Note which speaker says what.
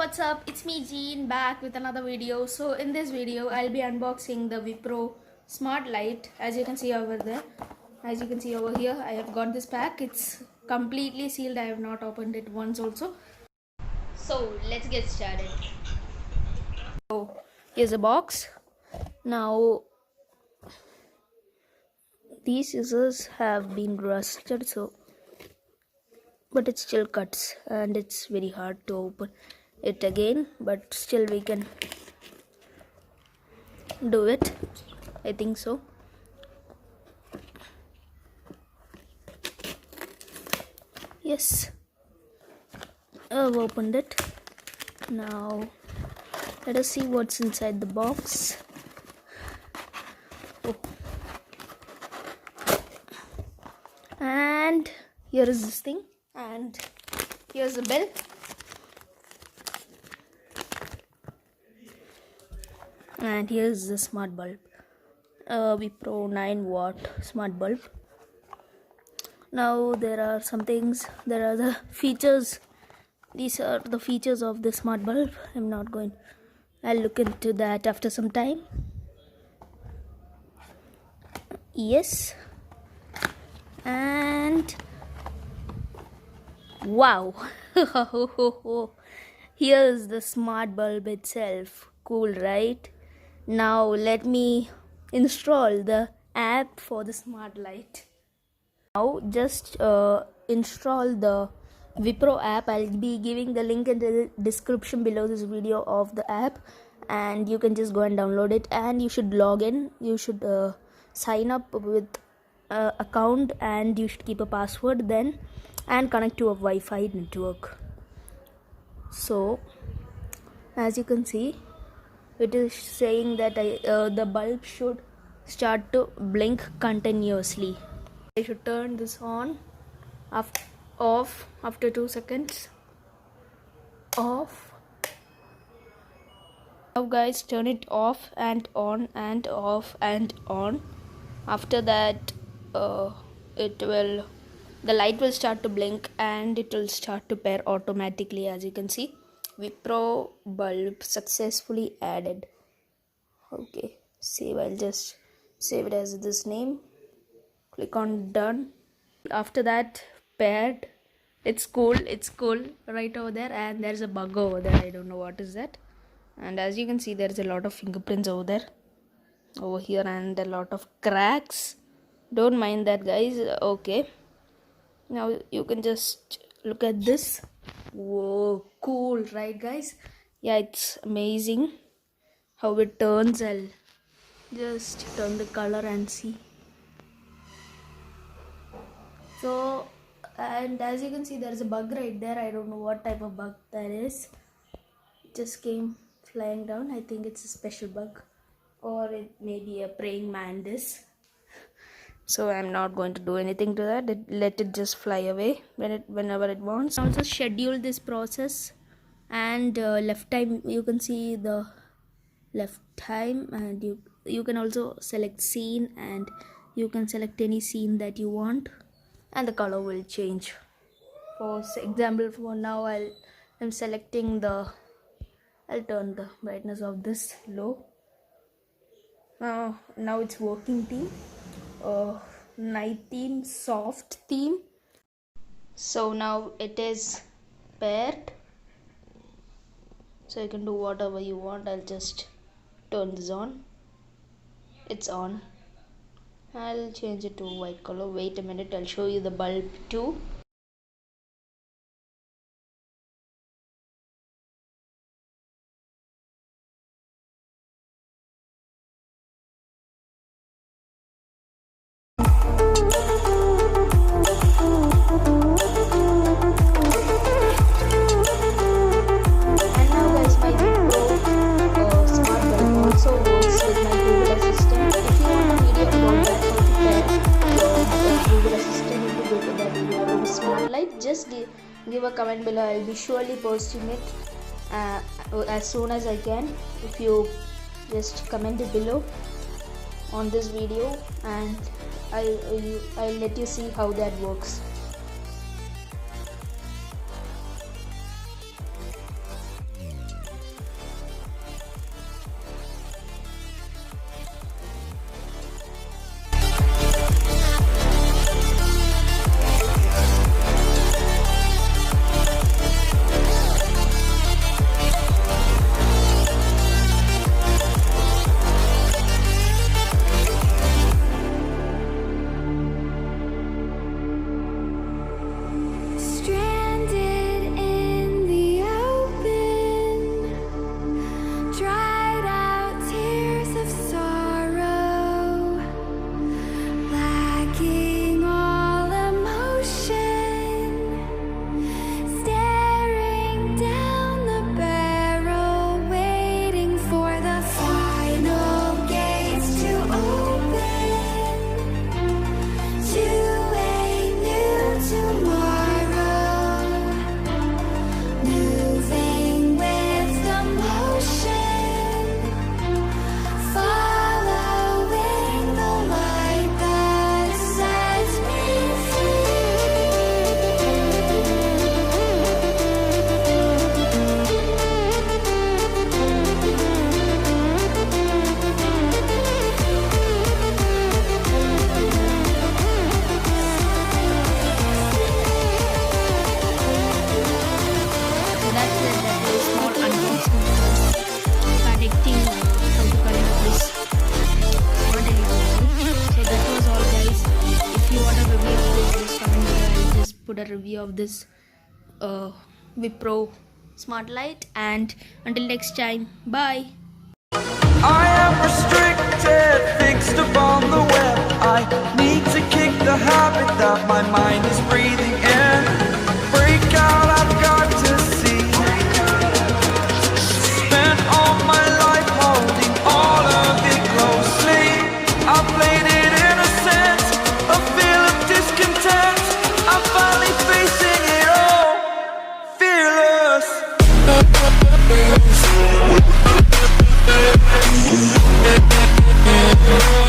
Speaker 1: what's up? It's me Jean back with another video. So in this video I'll be unboxing the Wipro smart light. As you can see over there, as you can see over here, I have got this pack. It's completely sealed. I have not opened it once also. So let's get started. So here's a box. Now these scissors have been rusted, but it still cuts and it's very hard to open it again, but still we can do it. I think so. Yes, I've opened it. Now let us see what's inside the box. Oh. And here is this thing, and here's the bell. And here's the smart bulb, Wipro 9-watt smart bulb. Now there are some things, there are the features. These are the features of the smart bulb. I'll look into that after some time. Yes. And wow. Here's the smart bulb itself. Cool, right? Now let me install the app for the smart light. Now just install the Wipro app. I'll be giving the link in the description below this video of the app, and you can just go and download it, and you should log in. You should sign up with account, and you should keep a password then and connect to a Wi-Fi network. So as you can see, it is saying that the bulb should start to blink continuously. I should turn this on, off after 2 seconds. Off. Now guys, turn it off and on and off and on. After that the light will start to blink and it will start to pair automatically. As you can see, Wipro bulb successfully added. Okay, save. I'll just save it as this name. Click on done. After that, paired. It's cool right over there, and there's a bug over there. I don't know what is that. And as you can see, there's a lot of fingerprints over here, and a lot of cracks. Don't mind that, guys. Okay, now you can just look at this. Whoa, cool, right guys? Yeah, it's amazing how it turns. I'll just turn the color and see. So, and as you can see, there's a bug right there. I don't know what type of bug that is. It just came flying down. I think it's a special bug, or it may be a praying mantis. So I'm not going to do anything to that. Let it just fly away whenever it wants. Also schedule this process, and left time, you can see the left time, and you can also select scene, and you can select any scene that you want, and the color will change. For example, for now I'm selecting I'll turn the brightness of this low. Now it's working theme, night theme, soft theme. So now it is paired, so you can do whatever you want. I'll just turn this on. It's on. I'll change it to white color. Wait a minute, I'll show you the bulb too. And now guys, my Wipro smart bulb also works with my Google Assistant. If you want a video about that, how to pair your Google Assistant into that smart light, just give a comment below. I'll be surely posting it as soon as I can. If you just comment it below on this video, and I'll let you see how that works. connecting how to connect this smart LED. So that was all, guys. If you want a review of this, just comment below. I'll just put a review of this Wipro smart light. And until next time, bye.
Speaker 2: I am restricted, fixed upon the web. I need to kick the habit that my mind is breathing in. Break out, I've got to see. Spent all my life holding all of it closely. I played it innocent, a feel of discontent. I'm finally facing it all, fearless. Yeah.